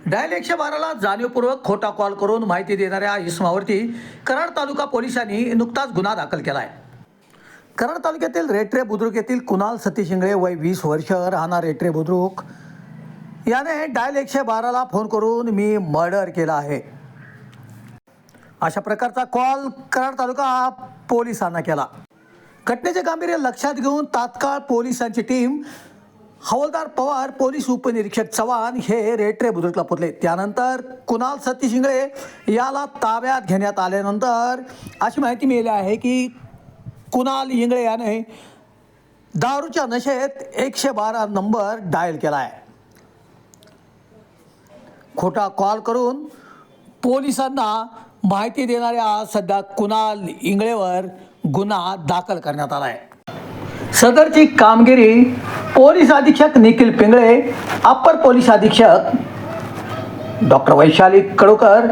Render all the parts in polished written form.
Dial 112ला जाणीवपूर्वक खोटा call करून माहिती देणाऱ्या इसमावरती कराड तालुका पोलिसांनी नुकताच गुन्हा दाखल केला आहे. कराड तालुक्यातील रेटरे बुद्रुक येथील कुणाल सतीश इंगळे वय 20 वर्ष राहणार रेटरे बुद्रुक याने डायल 112ला फोन करून मी मर्डर केला आहे अशा प्रकारचा कॉल कराड तालुका पोलिसांना केला. घटनेचे गांभीर्य लक्षात घेऊन तात्काळ पोलिसांची टीम हवालदार पवार, पोलीस उपनिरीक्षक चव्हाण हे रेटरे बुद्रुकला पोहोचले. त्यानंतर कुणाल सतीश इंगळे याला ताब्यात घेण्यात आल्यानंतर अशी माहिती मिळाली आहे की कुणाल इंगळे याने दारूच्या नशेत 112 नंबर डायल केला आहे. खोटा कॉल करून पोलिसांना माहिती देणाऱ्या सध्या कुणाल इंगळेवर गुन्हा दाखल करण्यात आला आहे. सदरची कामगिरी पोलीस अधीक्षक निखिल पिंगळे, अप्पर पोलीस अधीक्षक डॉक्टर वैशाली कडूकर,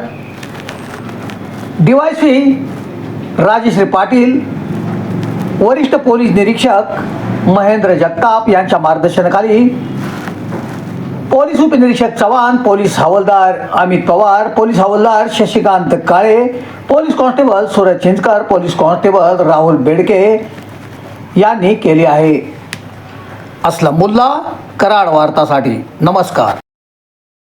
DYSP राजश्री पाटील, वरिष्ठ पोलीस निरीक्षक महेंद्र जगताप यांच्या मार्गदर्शनाखाली पोलीस उपनिरीक्षक चव्हाण, पोलीस हवालदार अमित पवार, पोलीस हवालदार Shashikant Kale, police constable Suraj Chinchkar, police constable Rahul Bedke यांनी केली आहे. असलम मुल्ला, कराड वार्तासाठी. नमस्कार.